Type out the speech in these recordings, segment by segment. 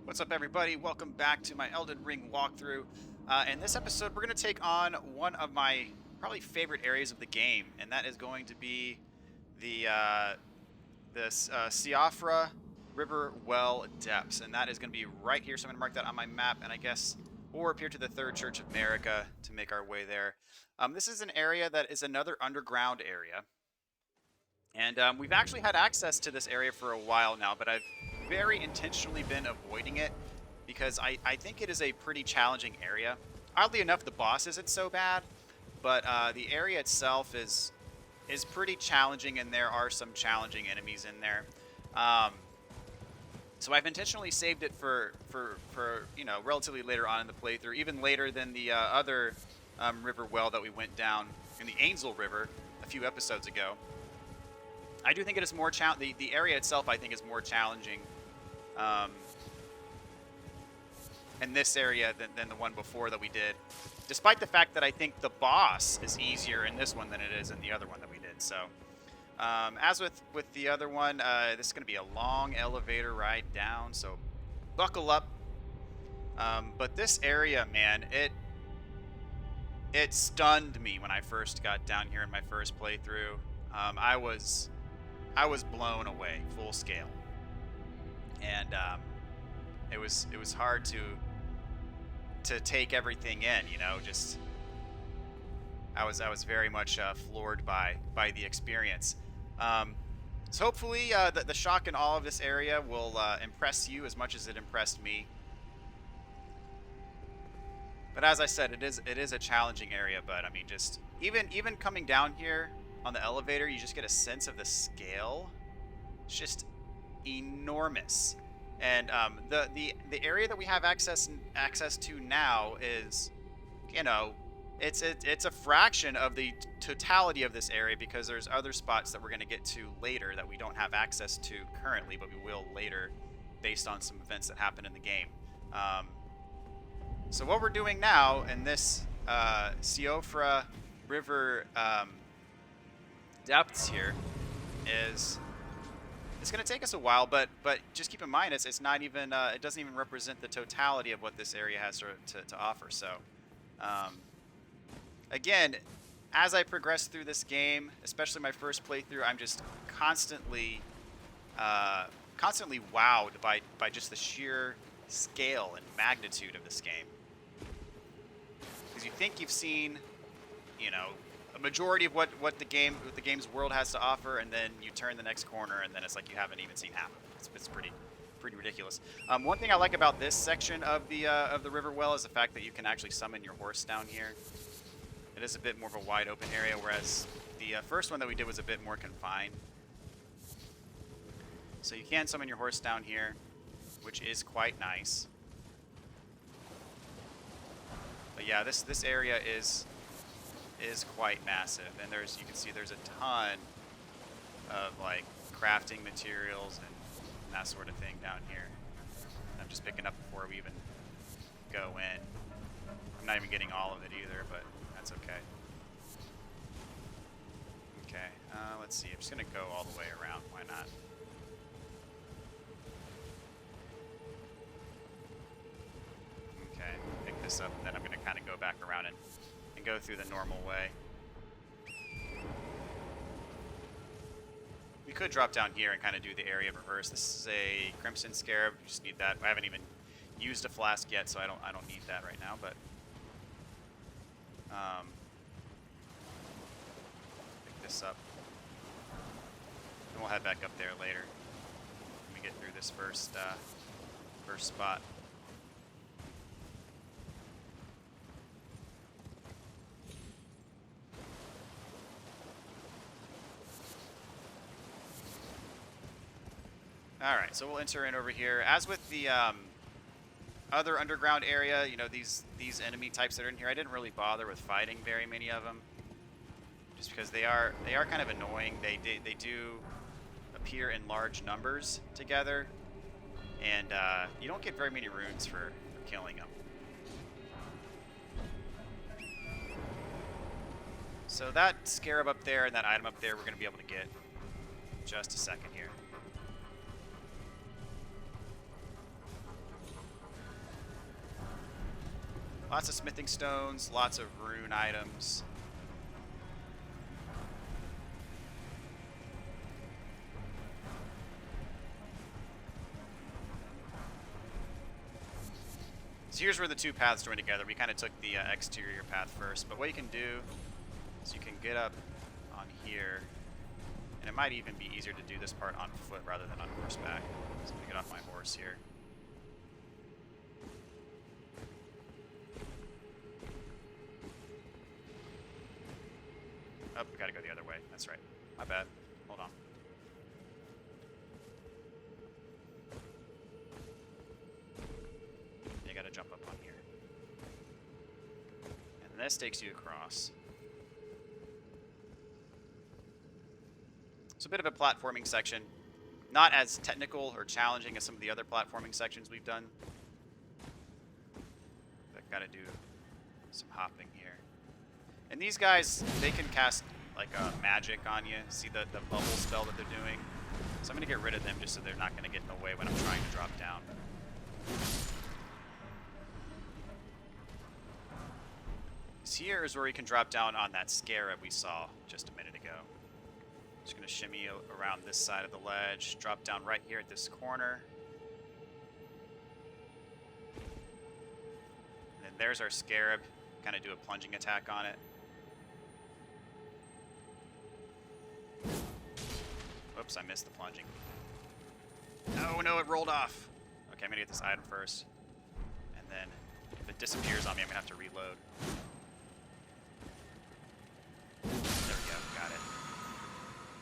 What's up, everybody? Welcome back to my Elden Ring walkthrough. In this episode, we're going to take on one of my probably favorite areas of the game, and that is going to be the Siofra River Well Depths, and that is going to be right here. So I'm going to mark that on my map, and I guess we'll warp here to the Third Church of America to make our way there. This is an area that is another underground area. And we've actually had access to this area for a while now, but I've very intentionally been avoiding it because I think it is a pretty challenging area. Oddly enough, the boss isn't so bad, but the area itself is pretty challenging, and there are some challenging enemies in there. So I've intentionally saved it for relatively later on in the playthrough, even later than the other river well that we went down in the Ainsel River a few episodes ago. I do think it is more the area itself, I think, is more challenging in this area than the one before that we did, despite the fact that I think the boss is easier in this one than it is in the other one that we did. So, as with the other one, this is going to be a long elevator ride down, so buckle up. But this area, man, it stunned me when I first got down here in my first playthrough. I was blown away, full scale, and it was hard to take everything in. Just I was very much floored by the experience. So hopefully the shock in all of this area will impress you as much as it impressed me. But as I said, it is a challenging area. But I mean, just even coming down here on the elevator, you just get a sense of the scale. It's just enormous. And the area that we have access to now is, it's a fraction of the totality of this area, because there's other spots that we're going to get to later that we don't have access to currently, but we will later, based on some events that happen in the game. So what we're doing now in this Siofra River depths here is, it's going to take us a while, but just keep in mind it's not even it doesn't even represent the totality of what this area has to offer. So again, as I progress through this game, especially my first playthrough, I'm just constantly wowed by just the sheer scale and magnitude of this game. Because you think you've seen, a majority of what the game's world has to offer, and then you turn the next corner, and then it's like you haven't even seen half of it. It's pretty ridiculous. One thing I like about this section of the river well is the fact that you can actually summon your horse down here. It is a bit more of a wide open area, whereas the first one that we did was a bit more confined. So you can summon your horse down here, which is quite nice. But yeah, this area is quite massive, and you can see there's a ton of like crafting materials and that sort of thing down here. I'm just picking up before we even go in. I'm not even getting all of it either, but that's okay. Okay, let's see. I'm just gonna go all the way around. Why not? Okay, pick this up, and then I'm gonna kind of go back around and go through the normal way. We could drop down here and kind of do the area of reverse. This is a Crimson Scarab. You just need that. I haven't even used a flask yet, so I don't need that right now. But pick this up, and we'll head back up there later when we get through this first spot. Alright, so we'll enter in over here. As with the other underground area, these enemy types that are in here, I didn't really bother with fighting very many of them, just because they are kind of annoying. They do appear in large numbers together, and you don't get very many runes for killing them. So that scarab up there and that item up there we're going to be able to get in just a second here. Lots of smithing stones, lots of rune items. So here's where the two paths join together. We kind of took the exterior path first, but what you can do is you can get up on here, and it might even be easier to do this part on foot rather than on horseback. So let me get off my horse here. Oh, we gotta go the other way. That's right. My bad. Hold on. You gotta jump up on here. And this takes you across. It's a bit of a platforming section. Not as technical or challenging as some of the other platforming sections we've done. But gotta do some hopping here. And these guys, they can cast like a magic on you. See the bubble spell that they're doing? So I'm gonna get rid of them just so they're not gonna get in the way when I'm trying to drop down. Here is where we can drop down on that scarab we saw just a minute ago. Just gonna shimmy around this side of the ledge, drop down right here at this corner. And then there's our scarab. Kind of do a plunging attack on it. Oops, I missed the plunging. Oh no, it rolled off. Okay, I'm gonna get this item first. And then if it disappears on me, I'm gonna have to reload. There we go, got it.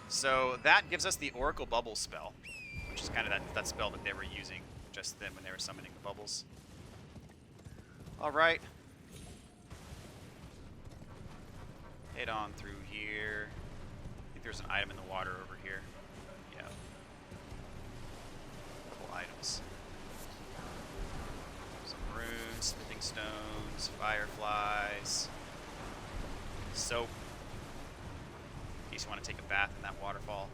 So that gives us the Oracle Bubble spell, which is kind of that spell that they were using just then when they were summoning the bubbles. Alright. Head on through here. I think there's an item in the water over here. Yeah. Couple items. Some runes, smithing stones, fireflies, soap. In case you want to take a bath in that waterfall.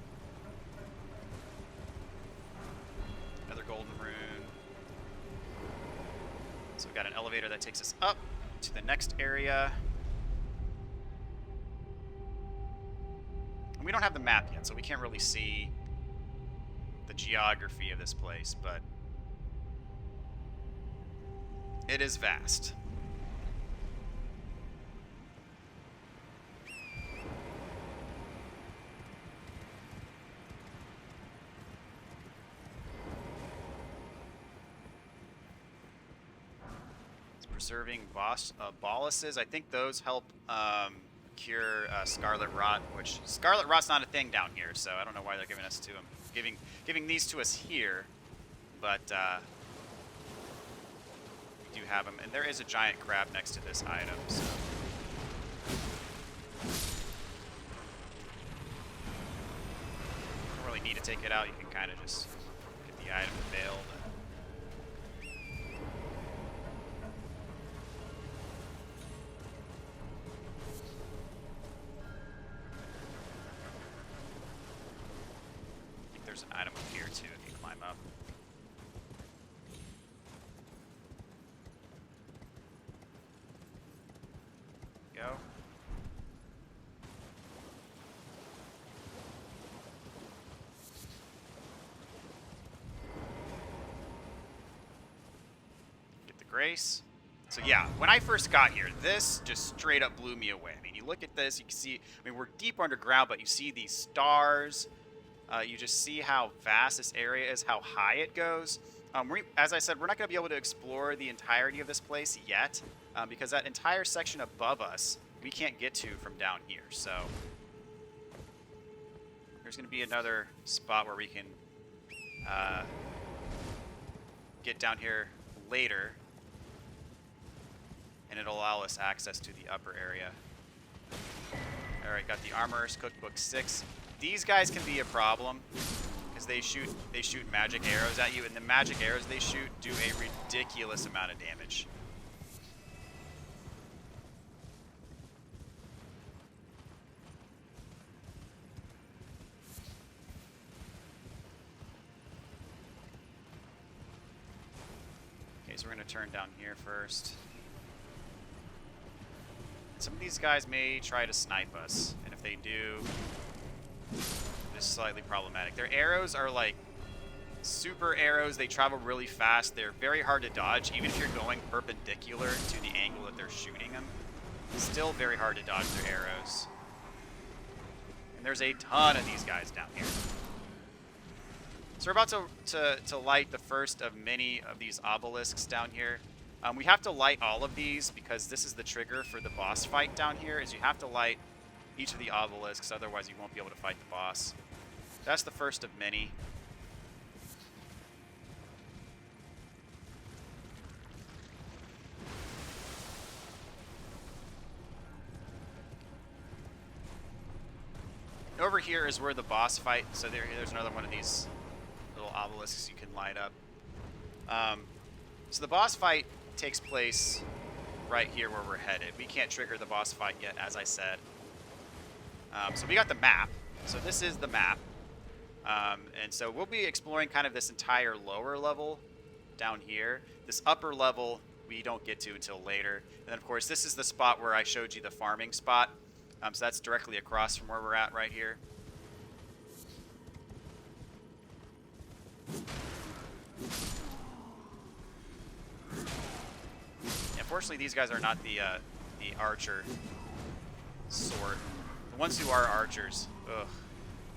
Another golden rune. So we've got an elevator that takes us up to the next area. And we don't have the map yet, so we can't really see the geography of this place, but it is vast. Preserving boluses. I think those help cure scarlet rot, which scarlet rot's not a thing down here, so I don't know why they're giving us to them, giving these to us here, but we do have them, and there is a giant crab next to this item. So. Don't really need to take it out. You can kind of just get the item failed. There's an item up here too if you climb up. Go. Get the grace. So yeah, when I first got here, this just straight up blew me away. I mean, you look at this, you can see, I mean, we're deep underground, but you see these stars. You just see how vast this area is, how high it goes. As I said, we're not going to be able to explore the entirety of this place yet, because that entire section above us, we can't get to from down here. So there's going to be another spot where we can get down here later, and it'll allow us access to the upper area. All right, got the Armorer's Cookbook 6. These guys can be a problem because they shoot magic arrows at you, and the magic arrows they shoot do a ridiculous amount of damage. Okay, so we're going to turn down here first. Some of these guys may try to snipe us, and if they do, it's slightly problematic. Their arrows are like super arrows. They travel really fast. They're very hard to dodge, even if you're going perpendicular to the angle that they're shooting them. It's still very hard to dodge their arrows. And there's a ton of these guys down here. So we're about to light the first of many of these obelisks down here. We have to light all of these because this is the trigger for the boss fight down here, is you have to light each of the obelisks, otherwise you won't be able to fight the boss. That's the first of many. Over here is where the boss fight, so there's another one of these little obelisks you can light up. So the boss fight takes place right here where we're headed. We can't trigger the boss fight yet, as I said. So we got the map. So this is the map. And so we'll be exploring kind of this entire lower level down here. This upper level we don't get to until later. And then, of course, this is the spot where I showed you the farming spot. So that's directly across from where we're at right here. Unfortunately, these guys are not the archer sort. The ones who are archers, ugh,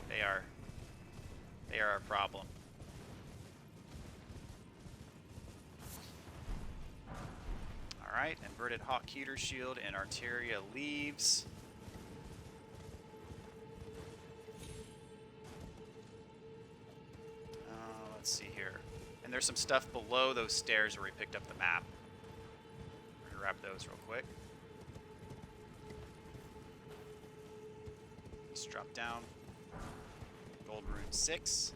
they are a problem. All right, inverted hawk heater shield and Arteria leaves. Let's see here. And there's some stuff below those stairs where we picked up the map. We're gonna grab those real quick. Let's drop down. Gold rune 6.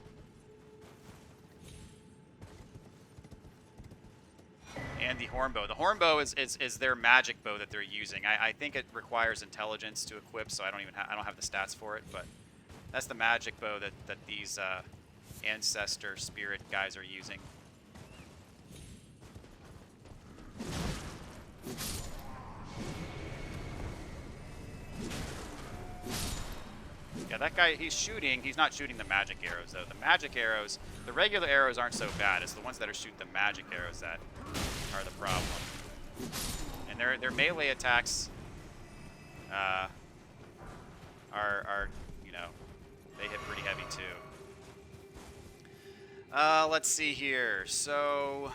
And the hornbow. The hornbow is their magic bow that they're using. I think it requires intelligence to equip, so I don't have the stats for it, but that's the magic bow that these Ancestor Spirit guys are using. Yeah, that guy, he's not shooting the magic arrows, though. The magic arrows, the regular arrows aren't so bad. It's the ones that are shooting the magic arrows that are the problem. And their melee attacks are, you know, they hit pretty heavy, too. Let's see here. So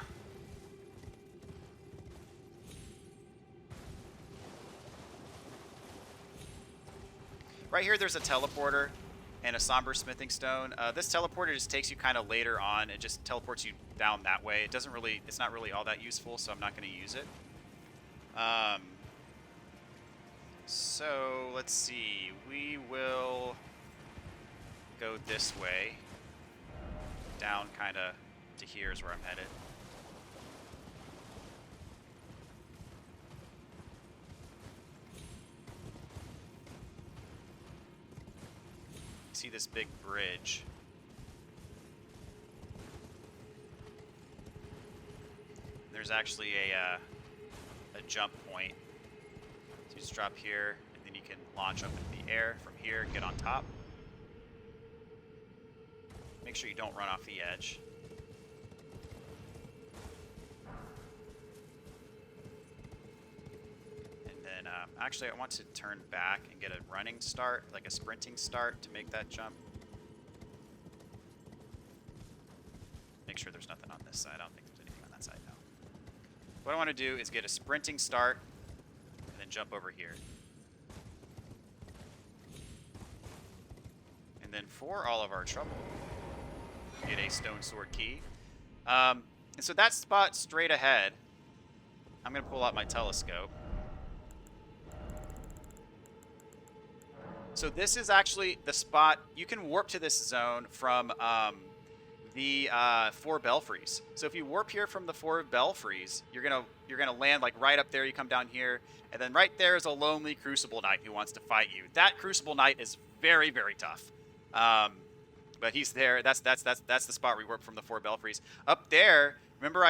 right here there's a teleporter and a somber smithing stone. This teleporter just takes you kind of later on. It just teleports you down that way. It's not really all that useful, so I'm not going to use it. So let's see. We will go this way. Down kind of to here is where I'm headed. See this big bridge. There's actually a jump point. So you just drop here, and then you can launch up into the air from here, get on top. Make sure you don't run off the edge. And then, actually, I want to turn back and get a running start, like a sprinting start to make that jump. Make sure there's nothing on this side. I don't think there's anything on that side now. What I want to do is get a sprinting start and then jump over here. And then for all of our trouble, get a stone sword key. And so that spot straight ahead, I'm going to pull out my telescope. So this is actually the spot. You can warp to this zone from the 4 belfries. So if you warp here from the 4 belfries, you're gonna land like right up there. You come down here, and then right there is a lonely Crucible Knight who wants to fight you. That Crucible Knight is very, very tough. But he's there. That's the spot where we warp from the 4 belfries. Up there, Remember,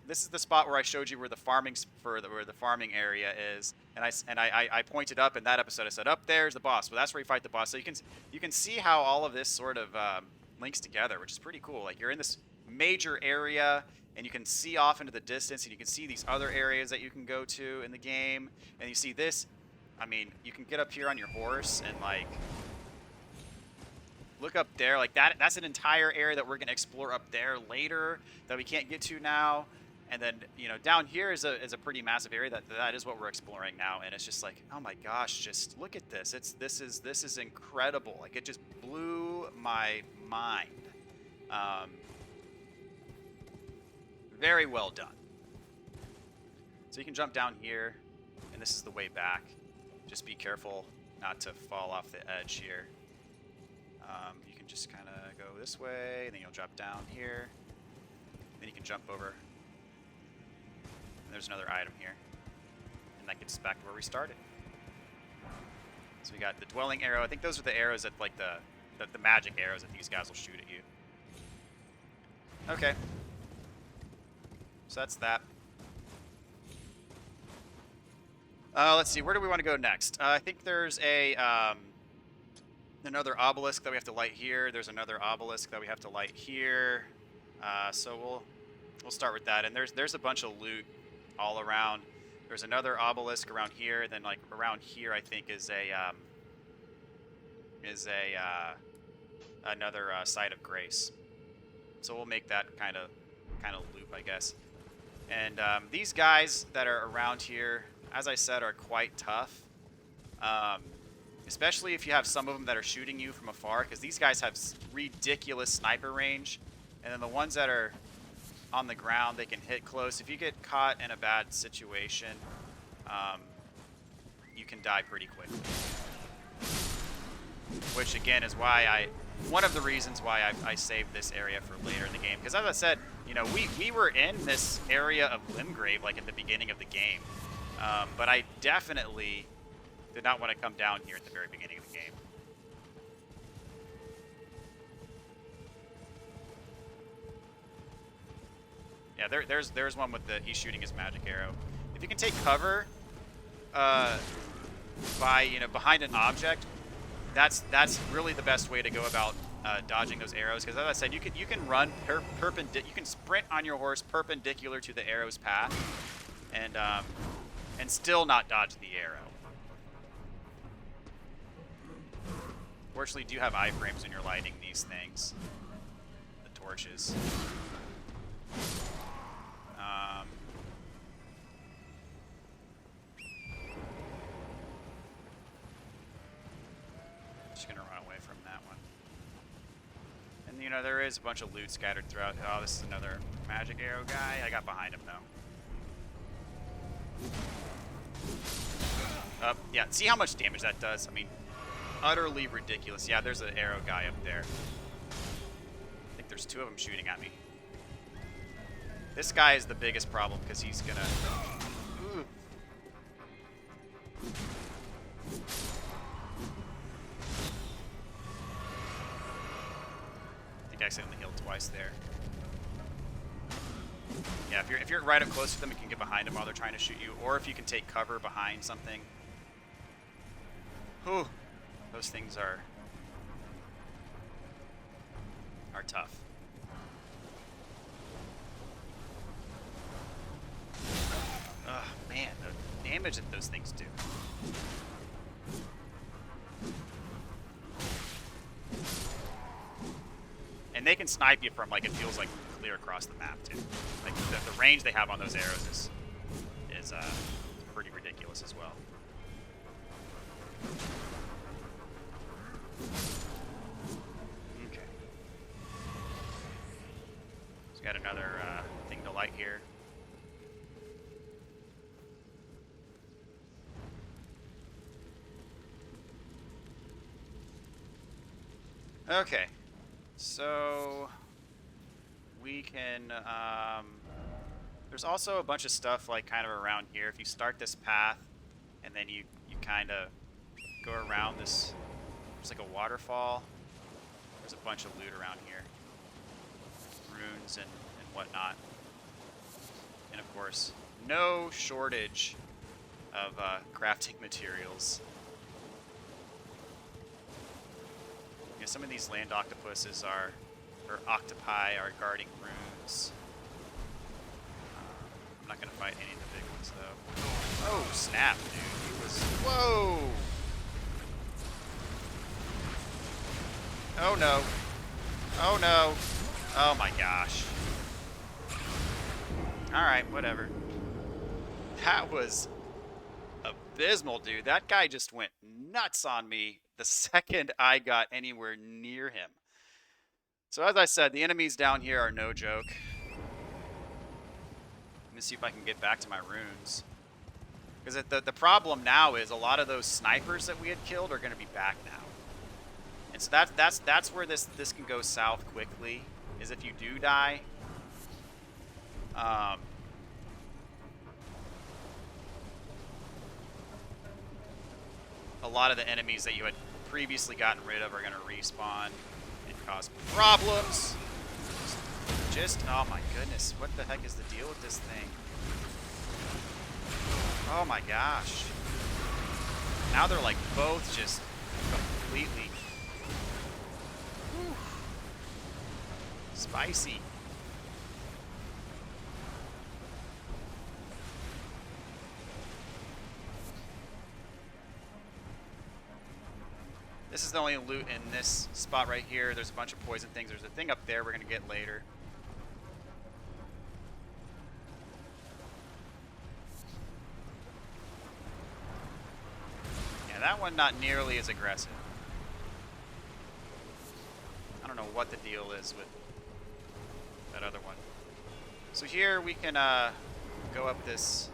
this is the spot where I showed you where the where the farming area is, and I pointed up in that episode. I said, up there's the boss. Well, that's where you fight the boss. So you can see how all of this sort of links together, which is pretty cool. Like you're in this major area, and you can see off into the distance, and you can see these other areas that you can go to in the game, and you see this. I mean, you can get up here on your horse and like. Look up there, like that's an entire area that we're going to explore up there later that we can't get to now. And then, you know, down here is a pretty massive area that is what we're exploring now. And it's just like, oh my gosh, just look at this. This is incredible. Like it just blew my mind. Very well done. So you can jump down here, and this is the way back. Just be careful not to fall off the edge here. You can just kind of go this way, and then you'll drop down here. Then you can jump over. And there's another item here. And that gets us back to where we started. So we got the dwelling arrow. I think those are the arrows that, like, the magic arrows that these guys will shoot at you. Okay. So that's that. Let's see. Where do we want to go next? I think there's a... another obelisk that we have to light here. There's another obelisk that we have to light here. So we'll start with that. And there's a bunch of loot all around. There's another obelisk around here. Then like around here, I think is another site of grace. So we'll make that kind of loop, I guess. And these guys that are around here, as I said, are quite tough. Especially if you have some of them that are shooting you from afar, because these guys have ridiculous sniper range. And then the ones that are on the ground, they can hit close. If you get caught in a bad situation, you can die pretty quick. Which, again, is why one of the reasons why I saved this area for later in the game. Because as I said, you know, we were in this area of Limgrave, like, at the beginning of the game. But I definitely... did not want to come down here at the very beginning of the game. Yeah, there's one with he's shooting his magic arrow. If you can take cover by, you know, behind an object, that's really the best way to go about dodging those arrows. Because as I said, you can run you can sprint on your horse perpendicular to the arrow's path, and still not dodge the arrow. Fortunately, do you have iframes when you're lighting these things? The torches. Just gonna run away from that one. And you know, there is a bunch of loot scattered throughout. Oh, this is another magic arrow guy. I got behind him though. Yeah, see how much damage that does? I mean, utterly ridiculous. Yeah, there's an arrow guy up there. I think there's two of them shooting at me. This guy is the biggest problem because he's gonna... Ooh. I think I accidentally healed twice there. Yeah, if you're right up close to them, you can get behind them while they're trying to shoot you, or if you can take cover behind something. Whew. Those things are tough. Oh man, the damage that those things do. And they can snipe you from, like, it feels like clear across the map too. Like the range they have on those arrows is pretty ridiculous as well. Okay. So got another thing to light here. Okay. So we can there's also a bunch of stuff like kind of around here. If you start this path and then you kind of go around this, there's like a waterfall. There's a bunch of loot around here. Runes and whatnot. And of course, no shortage of crafting materials. Yeah, some of these land octopuses are, or octopi, are guarding runes. I'm not going to fight any of the big ones, though. Oh, snap, dude. He was... Whoa! Oh, no. Oh, no. Oh, my gosh. Alright, whatever. That was abysmal, dude. That guy just went nuts on me the second I got anywhere near him. So as I said, the enemies down here are no joke. Let me see if I can get back to my runes. Because the problem now is a lot of those snipers that we had killed are going to be back now. And so that's where this can go south quickly, is if you do die. A lot of the enemies that you had previously gotten rid of are going to respawn and cause problems. Oh my goodness, what the heck is the deal with this thing? Oh my gosh. Now they're like both just completely spicy. This is the only loot in this spot right here. There's a bunch of poison things. There's a thing up there we're going to get later. Yeah, that one not nearly as aggressive. I don't know what the deal is with that other one. So here we can go up this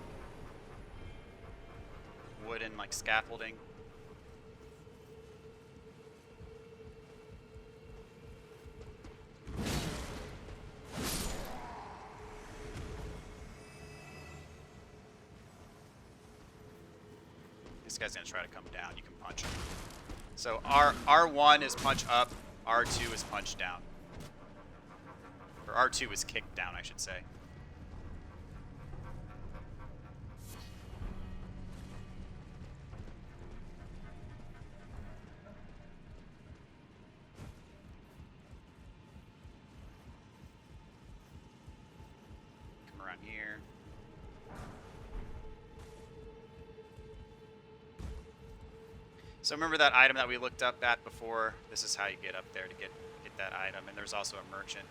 wooden like scaffolding. This guy's gonna try to come down. You can punch him. So R1 is punch up, R2 is punch down. Or R2 is kick down, I should say. Come around here. So remember that item that we looked up at before? This is how you get up there to get that item. And there's also a merchant.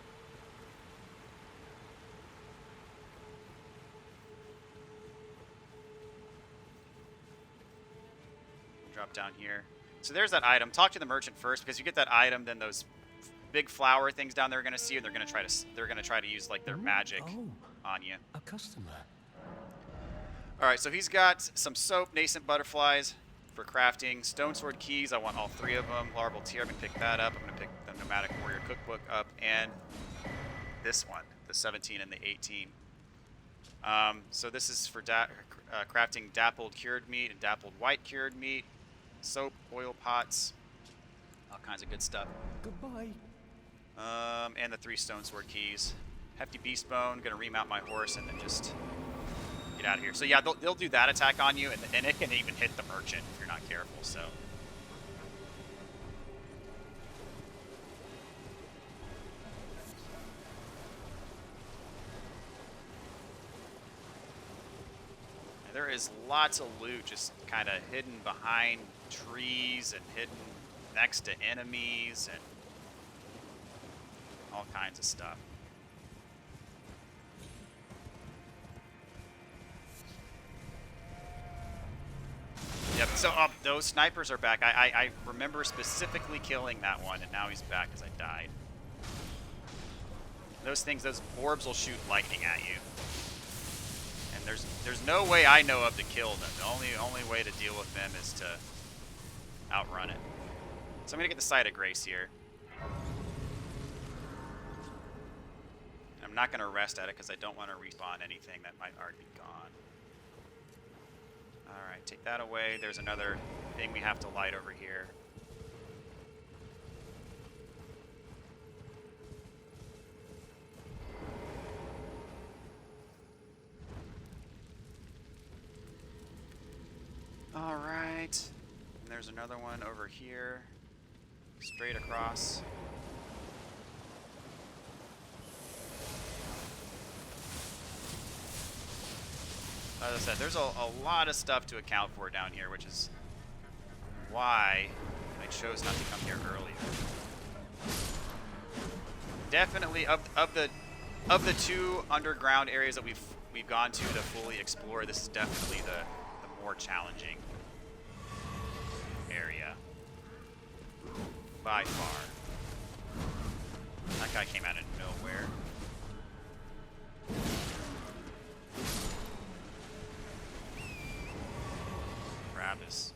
Drop down here. So there's that item. Talk to the merchant first, because you get that item, then those big flower things down there are going to see you, and they're going to try to use like their magic on you. A customer. All right, so he's got some soap, nascent butterflies for crafting, stone sword keys. I want all 3 of them. Larval tear. I'm going to pick that up. I'm going to pick the nomadic warrior cookbook up, and this one, the 17 and the 18. So this is for crafting dappled cured meat and dappled white cured meat, soap, oil pots, all kinds of good stuff. Goodbye. And the 3 stone sword keys. Hefty beast bone. Gonna remount my horse and then just get out of here. So yeah, they'll do that attack on you, and it can even hit the merchant if you're not careful. So. There is lots of loot just kind of hidden behind trees and hidden next to enemies and all kinds of stuff. Yep, so those snipers are back. I remember specifically killing that one, and now he's back because I died. Those things, those orbs will shoot lightning at you. And there's no way I know of to kill them. The only way to deal with them is to outrun it. So I'm gonna get the Site of Grace here. I'm not gonna rest at it because I don't want to respawn anything that might already be gone. Alright, take that away. There's another thing we have to light over here. All right. And there's another one over here. Straight across. As I said, there's a lot of stuff to account for down here, which is why I chose not to come here earlier. Definitely of the two underground areas that we've gone to fully explore, this is definitely the more challenging area by far. That guy came out of nowhere. Crab is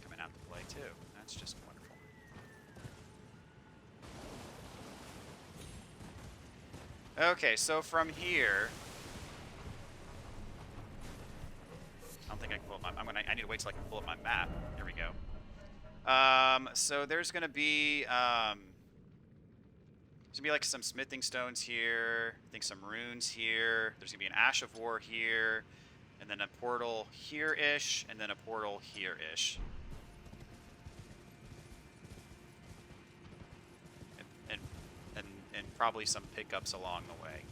coming out to play too. That's just wonderful. Okay, so from here, I don't think I can pull up my. I need to wait till I can pull up my map. There we go. So there's gonna be like some smithing stones here. I think some runes here. There's gonna be an Ash of War here, and then a portal here-ish, and then a portal here-ish. And probably some pickups along the way.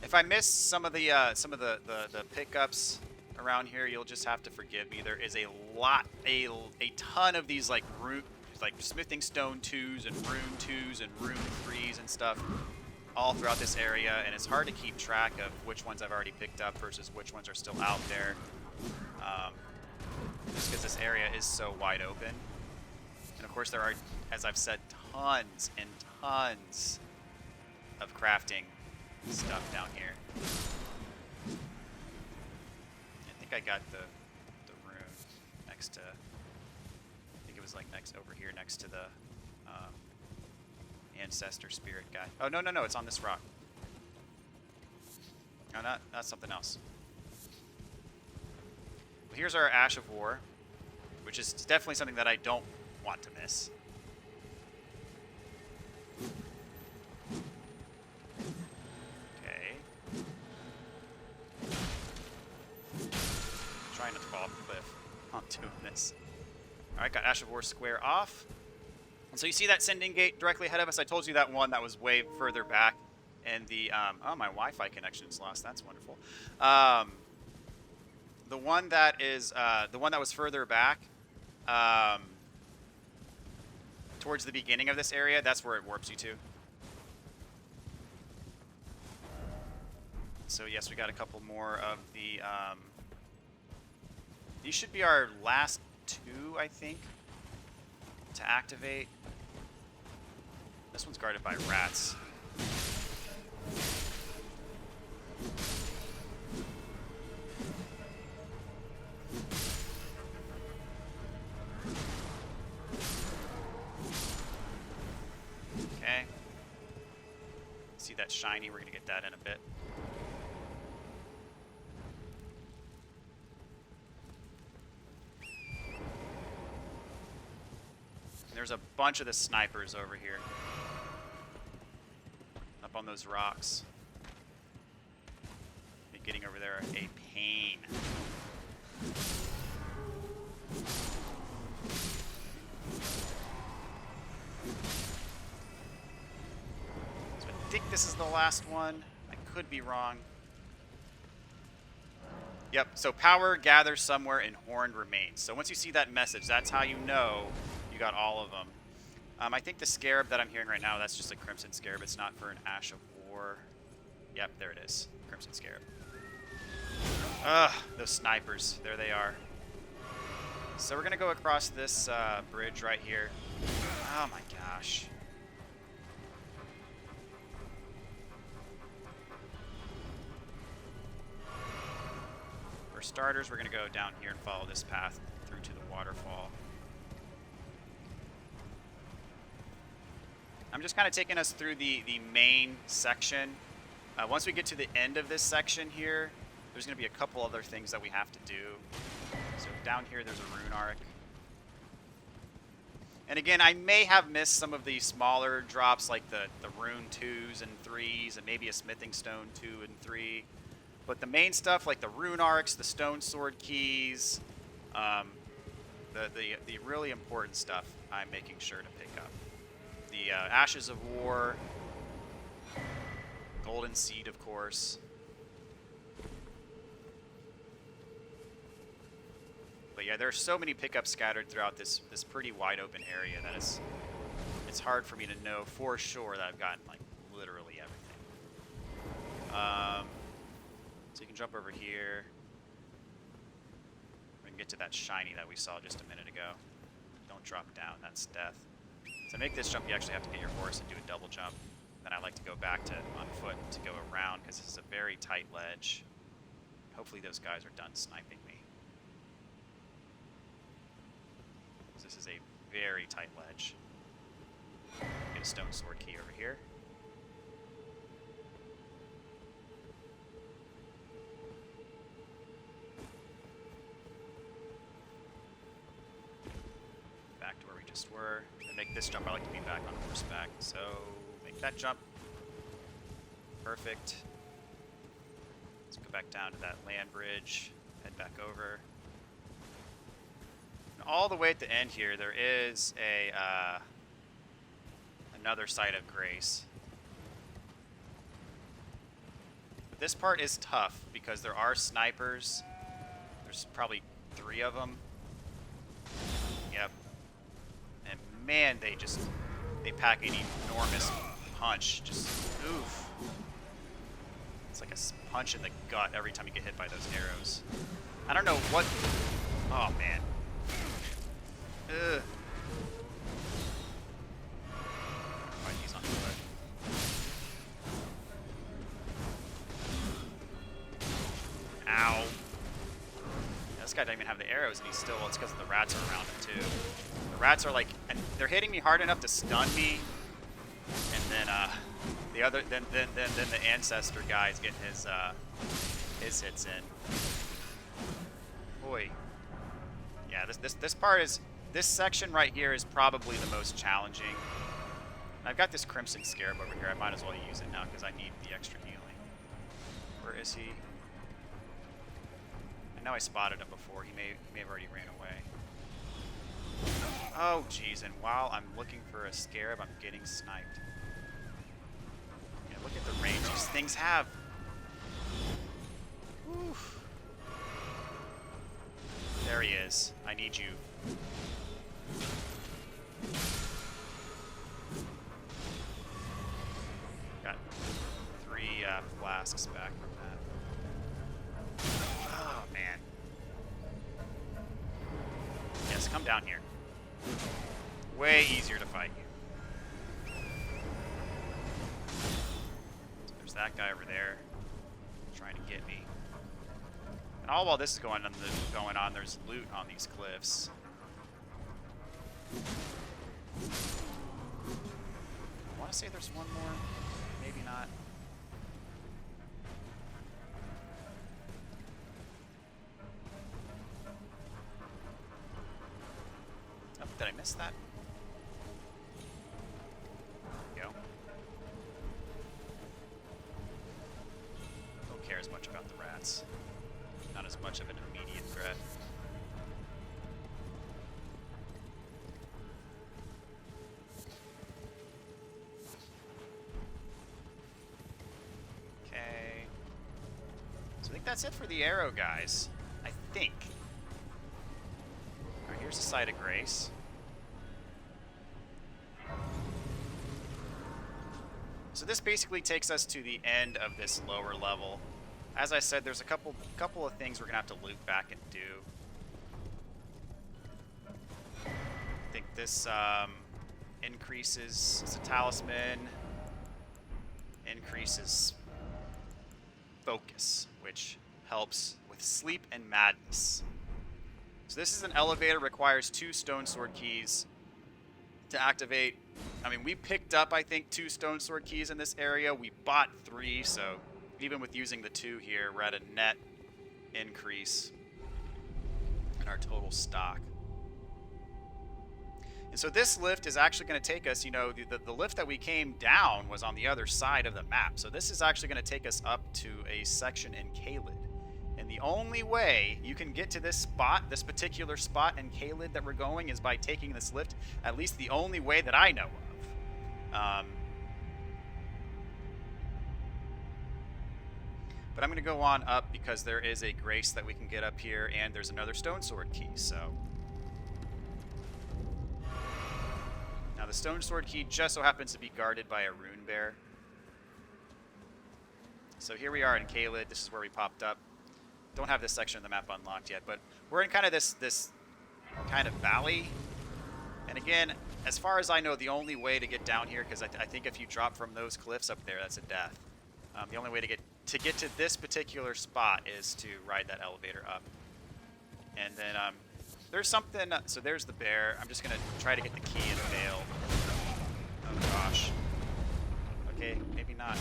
If I miss some of the pickups around here, you'll just have to forgive me. There is a ton of these like smithing stone 2s and rune 2s and rune 3s and stuff all throughout this area, and it's hard to keep track of which ones I've already picked up versus which ones are still out there. Just because this area is so wide open. And of course there are, as I've said, tons and tons of crafting stuff down here. I think I got the rune next to, I think it was like next over here next to the Ancestor Spirit guy. Oh, no, it's on this rock. No, that's something else. Well, here's our Ash of War, which is definitely something that I don't want to miss. Okay. Trying not to fall off the cliff. I'm doing this. Alright, got Ash of War square off. And so you see that sending gate directly ahead of us. I told you that one that was way further back. And the, oh, my Wi-Fi connection is lost. That's wonderful. The one that is, the one that was further back, towards the beginning of this area, that's where it warps you to. So yes, we got a couple more of the, these should be our last two, I think, to activate. This one's guarded by rats. Okay. See that shiny? We're gonna get that in a bit. There's a bunch of the snipers over here. Up on those rocks. Getting over there a pain. So I think this is the last one. I could be wrong. Yep, so power gathers somewhere in horned remains. So once you see that message, that's how you know you got all of them. I think the scarab that I'm hearing right now, that's just a crimson scarab. It's not for an Ash of War. Yep, there it is. Crimson scarab. Ugh, those snipers. There they are. So we're going to go across this bridge right here. Oh my gosh. For starters, we're going to go down here and follow this path through to the waterfall. I'm just kind of taking us through the main section. Once we get to the end of this section here, there's going to be a couple other things that we have to do. So down here, there's a rune arc. And again, I may have missed some of the smaller drops, like the rune 2s and 3s, and maybe a smithing stone 2 and 3. But the main stuff, like the rune arcs, the stone sword keys, the really important stuff, I'm making sure to pick up. The Ashes of War, Golden Seed, of course. But yeah, there are so many pickups scattered throughout this pretty wide open area that it's hard for me to know for sure that I've gotten like literally everything. So you can jump over here. We can get to that shiny that we saw just a minute ago. Don't drop down, that's death. To make this jump, you actually have to get your horse and do a double jump. Then I like to go back to on foot to go around because this is a very tight ledge. Hopefully those guys are done sniping me. This is a very tight ledge. Get a stone sword key over here. Back to where we just were. To make this jump, I like to be back on horseback. So make that jump. Perfect. Let's go back down to that land bridge. Head back over. And all the way at the end here, there is a another site of grace. But this part is tough because there are snipers. There's probably 3 of them. Yep. And man, they pack an enormous punch. Just oof. It's like a punch in the gut every time you get hit by those arrows. I don't know what. Oh man. Ugh. Fight these on foot. Ow. Yeah, this guy doesn't even have the arrows, and he's still. Well, it's because the rats are around him too. The rats are like, and they're hitting me hard enough to stun me, and then then the Ancestor guy's getting his hits in. Boy. Yeah, this part is. This section right here is probably the most challenging. I've got this Crimson Scarab over here. I might as well use it now because I need the extra healing. Where is he? I know I spotted him before. He may have already ran away. Oh, jeez. And while I'm looking for a Scarab, I'm getting sniped. Yeah, look at the range these things have. Oof. There he is. I need you. Got 3 flasks back from that. Oh, man. Yes, come down here. Way easier to fight you. So there's that guy over there trying to get me. And all while this is going on, there's loot on these cliffs. I want to say there's one more. Maybe not. Oh, did I miss that? There we go. Don't care as much about the rats. Not as much of an immediate threat. That's it for the arrow guys, I think. Alright, here's the site of grace. So this basically takes us to the end of this lower level. As I said, there's a couple of things we're gonna have to loop back and do. I think this increases the talisman, increases focus, which helps with sleep and madness. So this is an elevator, requires 2 stone sword keys to activate. I mean, we picked up, I think, 2 stone sword keys in this area. We bought 3, so even with using the 2 here, we're at a net increase in our total stock. And so this lift is actually going to take us, you know, the lift that we came down was on the other side of the map. So this is actually going to take us up to a section in Caelid. And the only way you can get to this spot, this particular spot in Caelid that we're going, is by taking this lift. At least the only way that I know of. But I'm going to go on up because there is a grace that we can get up here, and there's another stone sword key, so... Now, the stone sword key just so happens to be guarded by a rune bear. So here we are in Caelid. This is where we popped up. Don't have this section of the map unlocked yet, but we're in kind of this kind of valley. And again, as far as I know, the only way to get down here, because I think if you drop from those cliffs up there, that's a death. The only way to get to this particular spot is to ride that elevator up. And then there's something. So there's the bear. I'm just gonna try to get the key and fail. Oh gosh. Okay, maybe not.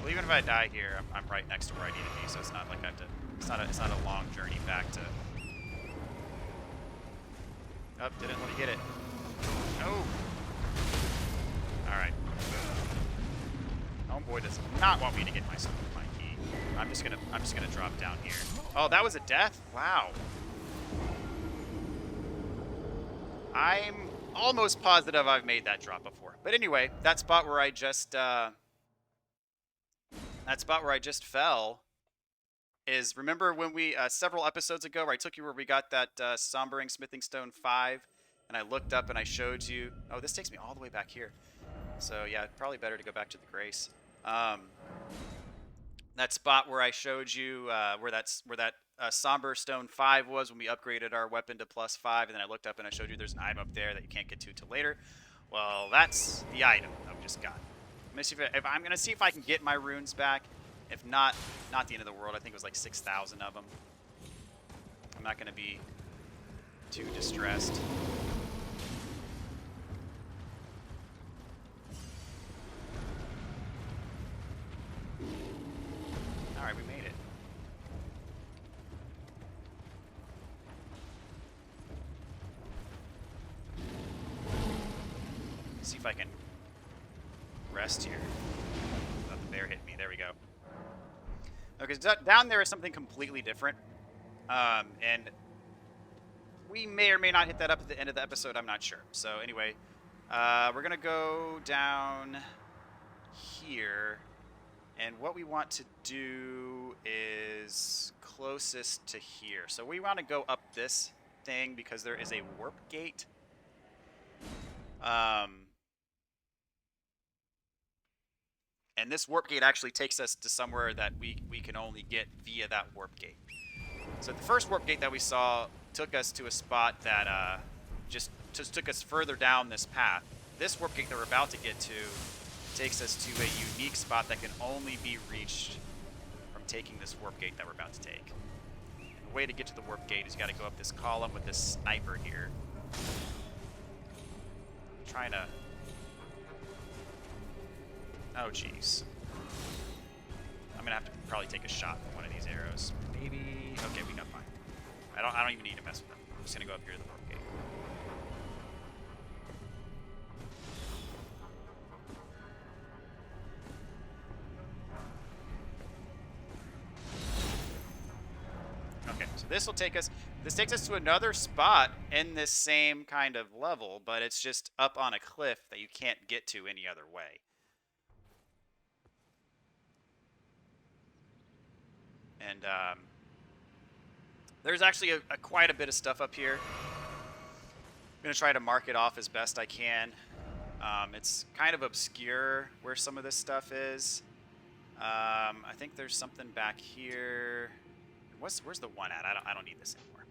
Well, even if I die here, I'm right next to where I need to be, so it's not like I have to. It's not a long journey back to. Oh, didn't let me get it. No. All right. Homeboy does not want me to get my key. I'm just gonna drop down here. Oh, that was a death? Wow. I'm almost positive I've made that drop before. But anyway, that spot where I just fell is, remember when we several episodes ago where I took you where we got that Sombering Smithing Stone 5, and I looked up and I showed you. Oh, this takes me all the way back here. So yeah, probably better to go back to the Grace. That spot where I showed you where that Somber Stone 5 was when we upgraded our weapon to +5, and then I looked up and I showed you there's an item up there that you can't get to till later. Well, that's the item that we just got. I'm gonna see if I can get my runes back. If not, not the end of the world. I think it was like 6,000 of them. I'm not gonna be too distressed. Alright, we made it. Let's see if I can rest here. Let the bear hit me. There we go. Okay, so down there is something completely different. And we may or may not hit that up at the end of the episode. I'm not sure. So anyway, we're going to go down here. And what we want to do is closest to here. So we want to go up this thing because there is a warp gate. And this warp gate actually takes us to somewhere that we can only get via that warp gate. So the first warp gate that we saw took us to a spot that just took us further down this path. This warp gate that we're about to get to takes us to a unique spot that can only be reached from taking this warp gate that we're about to take. And the way to get to the warp gate is you got to go up this column with this sniper here. I'm trying to... Oh, jeez. I'm gonna have to probably take a shot from one of these arrows. Maybe... Okay, we got fine. I don't even need to mess with them. I'm just gonna go up here to the warp gate. Okay, so this will take us... This takes us to another spot in this same kind of level, but it's just up on a cliff that you can't get to any other way. And there's actually quite a bit of stuff up here. I'm going to try to mark it off as best I can. It's kind of obscure where some of this stuff is. I think there's something back here. Where's the one at? I don't need this anymore.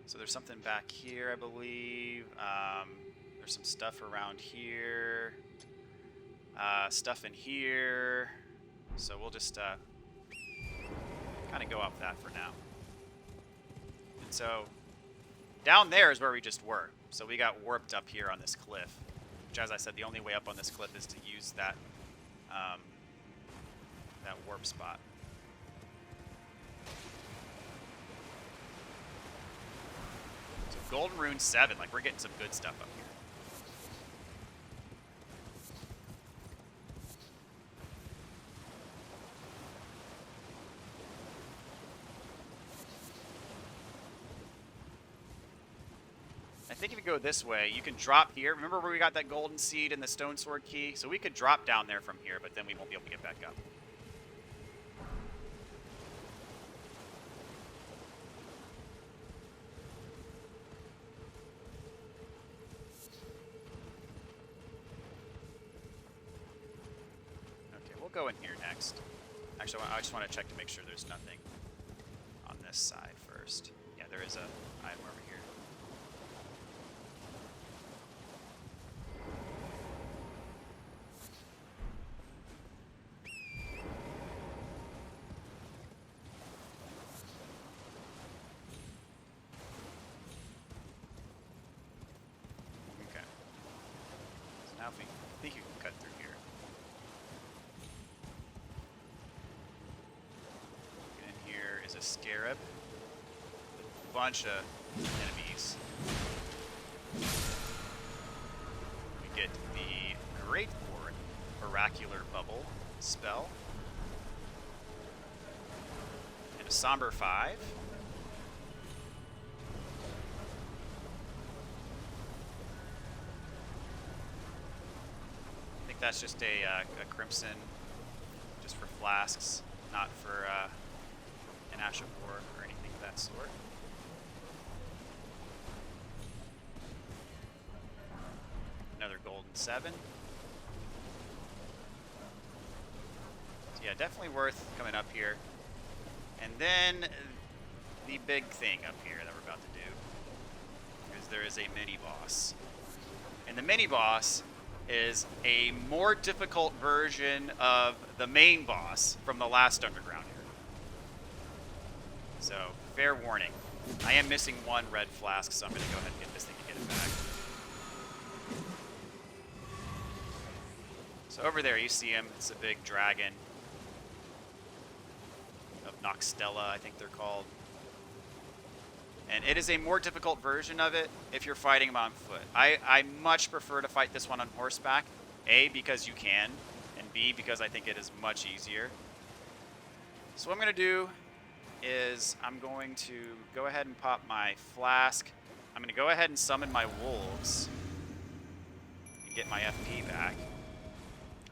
So there's something back here, I believe. There's some stuff around here. Stuff in here. So we'll just... kind of go off that for now. And so down there is where we just were. So we got warped up here on this cliff, which, as I said, the only way up on this cliff is to use that that warp spot. So Golden Rune 7, like we're getting some good stuff up here. I think if you go this way, you can drop here. Remember where we got that golden seed and the stone sword key? So we could drop down there from here, but then we won't be able to get back up. Okay, we'll go in here next. Actually, I just want to check to make sure there's nothing on this side first. Yeah, there is a item over here. Okay. So now if we think you can cut through here. In here is a scarab. A bunch of enemies. We get the Great Ward Oracular Bubble spell. And a Somber 5. I think that's just a Crimson, just for flasks, not for an Ash of War or anything of that sort. Another Golden 7. So yeah, definitely worth coming up here. And then the big thing up here that we're about to do is there is a mini-boss. And the mini-boss is a more difficult version of the main boss from the last underground area. So, fair warning. I am missing one red flask, so I'm going to go ahead and get this thing to get it back. So over there you see him. It's a big dragon of Noxtella, I think they're called. And it is a more difficult version of it if you're fighting him on foot. I much prefer to fight this one on horseback. A, because you can, and B, because I think it is much easier. So what I'm going to do is I'm going to go ahead and pop my flask. I'm going to go ahead and summon my wolves and get my FP back.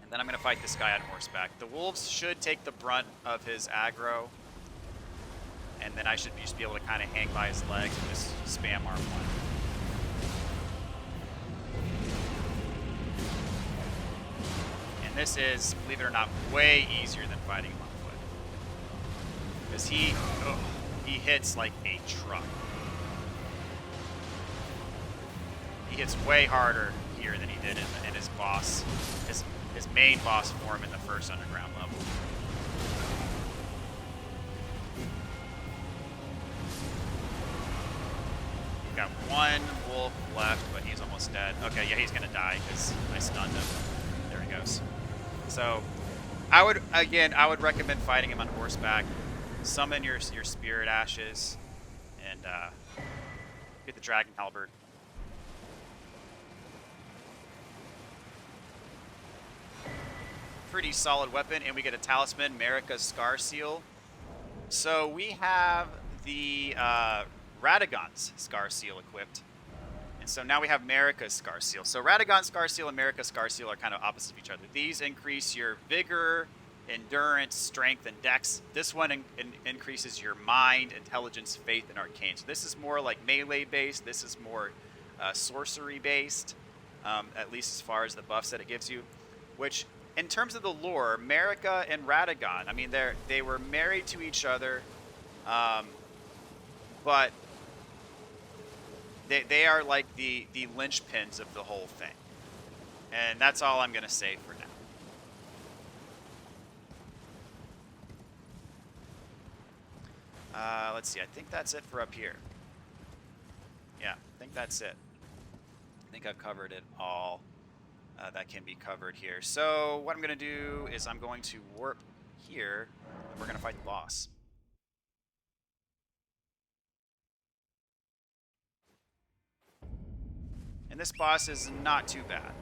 And then I'm going to fight this guy on horseback. The wolves should take the brunt of his aggro. And then I should just be able to kind of hang by his legs and just spam R1. And this is, believe it or not, way easier than fighting him on foot. Because he hits like a truck. He hits way harder here than he did in his boss, his main boss form in the first underground level. Got one wolf left, but he's almost dead. Okay, yeah, he's gonna die because I stunned him. There he goes. So, I would recommend fighting him on horseback. Summon your spirit ashes, and get the dragon halberd. Pretty solid weapon, and we get a talisman, Marika's Scar Seal. So we have the Radagon's Scar Seal equipped. And so now we have Marika's Scar Seal. So Radagon's Scar Seal and Marika's Scar Seal are kind of opposite of each other. These increase your vigor, endurance, strength, and dex. This one increases your mind, intelligence, faith, and arcane. So this is more like melee based. This is more sorcery based, at least as far as the buffs that it gives you. Which, in terms of the lore, Marika and Radagon, I mean, they were married to each other, but they are like the linchpins of the whole thing. And that's all I'm going to say for now. Let's see. I think that's it for up here. Yeah, I think that's it. I think I've covered it all that can be covered here. So what I'm going to do is I'm going to warp here, and we're going to fight the boss. And this boss is not too bad.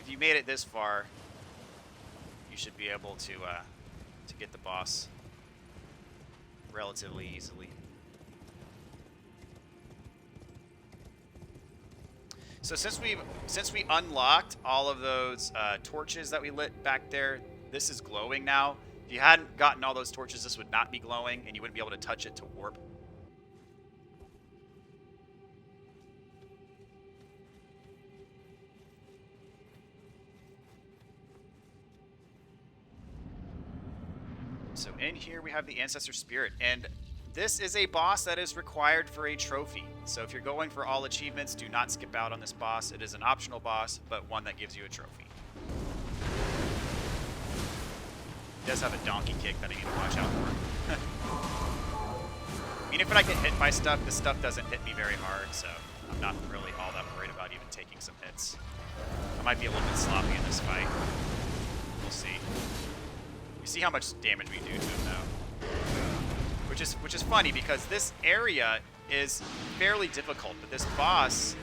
If you made it this far, you should be able to get the boss relatively easily. So since we unlocked all of those torches that we lit back there, this is glowing now. If you hadn't gotten all those torches, this would not be glowing, and you wouldn't be able to touch it to warp. So in here we have the Ancestor Spirit, and this is a boss that is required for a trophy. So if you're going for all achievements, do not skip out on this boss. It is an optional boss, but one that gives you a trophy. It does have a donkey kick that I need to watch out for. I mean, if I get hit by stuff, this stuff doesn't hit me very hard, so I'm not really all that worried about even taking some hits. I might be a little bit sloppy in this fight. We'll see. You see how much damage we do to him, though. Which is funny, because this area is fairly difficult, but this boss,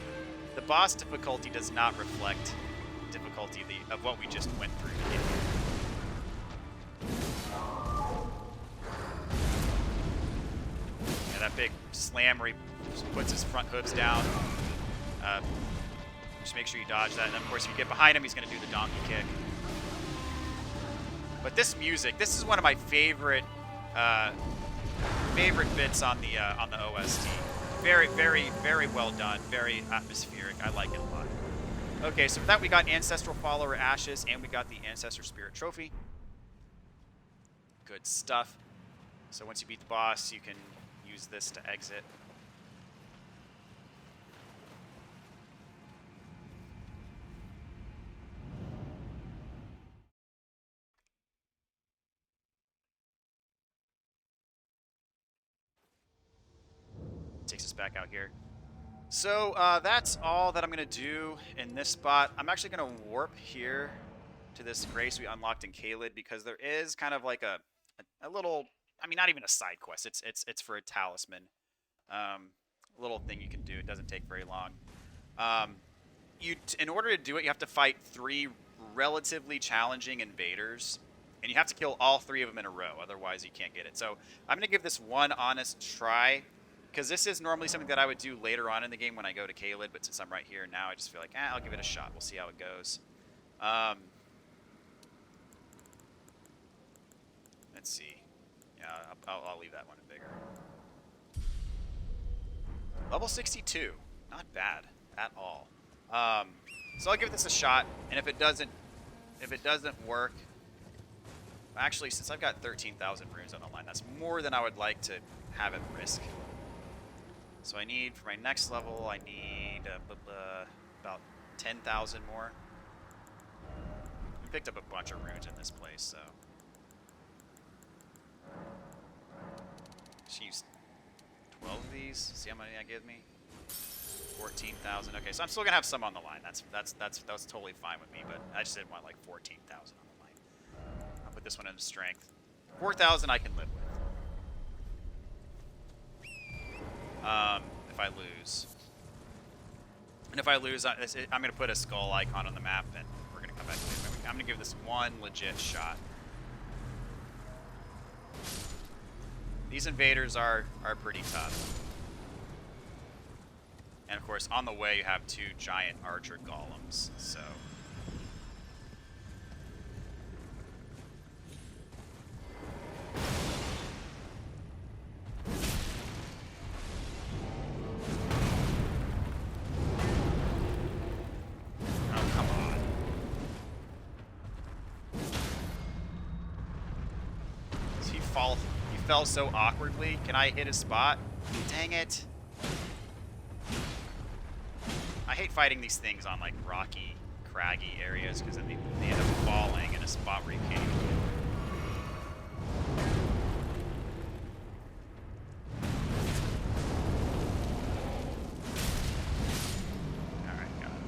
the boss difficulty does not reflect difficulty of what we just went through to get here. Yeah, that big slam where he puts his front hooves down. Just make sure you dodge that, and of course if you get behind him, he's going to do the donkey kick. But this music, this is one of my favorite bits on the OST. Very, very, very well done. Very atmospheric. I like it a lot. Okay, so for that we got Ancestral Follower Ashes, and we got the Ancestor Spirit Trophy. Good stuff. So once you beat the boss, you can use this to exit. Takes us back out here. So that's all that I'm going to do in this spot. I'm actually going to warp here to this grace we unlocked in Caelid, because there is kind of like a little, I mean, not even a side quest. It's for a talisman. Little thing you can do. It doesn't take very long. In order to do it, you have to fight 3 relatively challenging invaders, and you have to kill all 3 of them in a row. Otherwise, you can't get it. So I'm going to give this one honest try, because this is normally something that I would do later on in the game when I go to Caelid, but since I'm right here now, I just feel like, I'll give it a shot. We'll see how it goes. Let's see. Yeah, I'll leave that one bigger. Level 62. Not bad at all. So I'll give this a shot, and if it doesn't work, actually, since I've got 13,000 runes on the line, that's more than I would like to have at risk. So I need, for my next level, I need about 10,000 more. We picked up a bunch of runes in this place, so. Just use 12 of these. See how many that gives me? 14,000. Okay, so I'm still gonna have some on the line. That's totally fine with me, but I just didn't want like 14,000 on the line. I'll put this one into strength. 4,000 I can live with. If I lose. And if I lose, I'm going to put a skull icon on the map, and we're going to come back to it. I'm going to give this one legit shot. These invaders are pretty tough. And of course, on the way, you have 2 giant archer golems, so... He fell so awkwardly. Can I hit his spot? Dang it. I hate fighting these things on like rocky, craggy areas, because then they end up falling in a spot where you can't even get them. Alright, got it.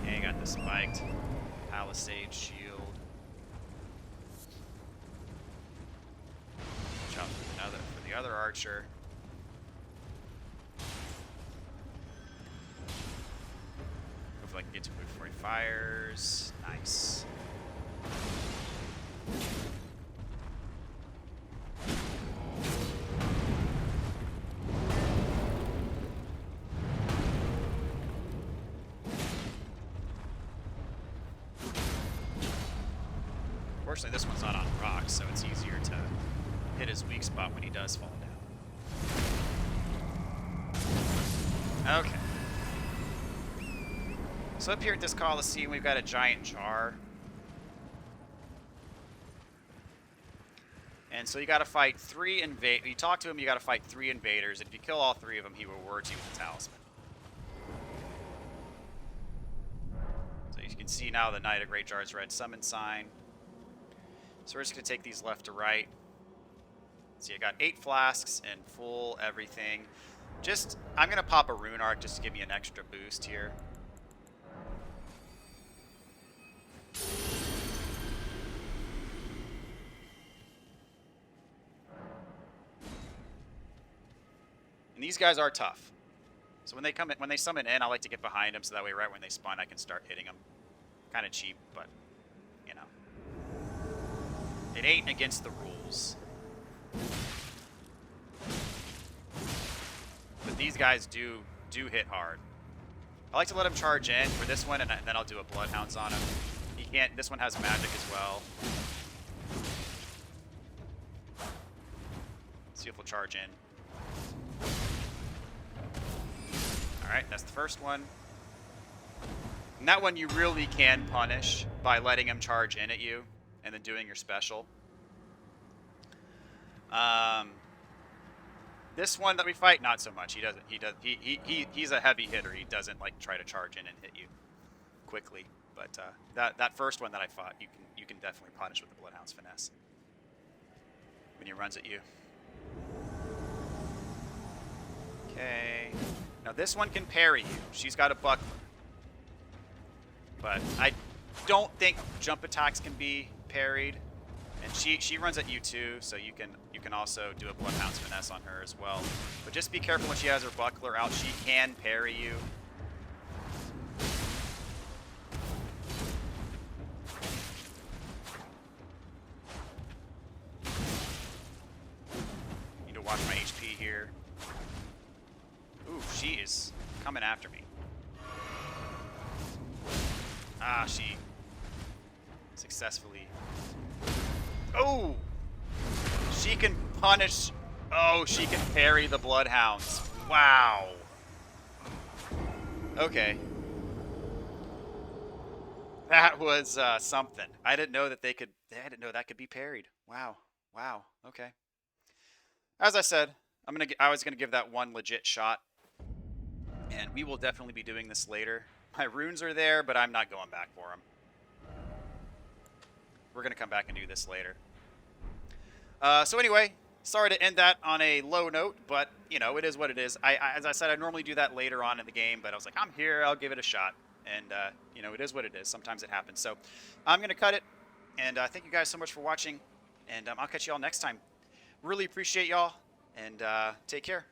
Yeah, you got the spiked Palisade shield. another archer. Hopefully I can get to him before he fires. Nice. Unfortunately, this one's not on rocks, so it's easier to hit his weak spot when he does fall down. Okay. So up here at this Coliseum, we've got a giant jar. And so you gotta fight 3 invaders. You talk to him, you gotta fight 3 invaders. And if you kill all 3 of them, he rewards you with a talisman. So you can see now the Knight of Great Jar's red summon sign. So we're just going to take these left to right. See, I got 8 flasks and full everything. I'm going to pop a rune arc just to give me an extra boost here. And these guys are tough. So when they summon in, I like to get behind them so that way right when they spawn I can start hitting them. Kind of cheap, but you know. It ain't against the rules. But these guys do hit hard. I like to let him charge in for this one, and then I'll do a Bloodhounds on him. He can't. This one has magic as well. See if we'll charge in. Alright, that's the first one. And that one you really can punish by letting him charge in at you and then doing your special. This one that we fight, not so much. He's a heavy hitter. He doesn't like try to charge in and hit you quickly. But that first one that I fought, you can definitely punish with the Bloodhound's Finesse when he runs at you. Okay. Now this one can parry you. She's got a buckler. But I don't think jump attacks can be parried. And she runs at you too, so you can also do a Bloodhound's Finesse on her as well. But just be careful when she has her buckler out. She can parry you. Need to watch my HP here. Ooh, she is coming after me. Ah, she successfully... Oh! She can punish... Oh, she can parry the Bloodhounds. Wow. Okay. That was something. I didn't know that they could... I didn't know that could be parried. Wow. Wow. Okay. As I said, I was gonna give that one legit shot. And we will definitely be doing this later. My runes are there, but I'm not going back for them. We're going to come back and do this later. So anyway, sorry to end that on a low note, but, you know, it is what it is. As I said, I normally do that later on in the game, but I was like, I'm here, I'll give it a shot. And, you know, it is what it is. Sometimes it happens. So I'm going to cut it, and thank you guys so much for watching, and I'll catch you all next time. Really appreciate y'all, and take care.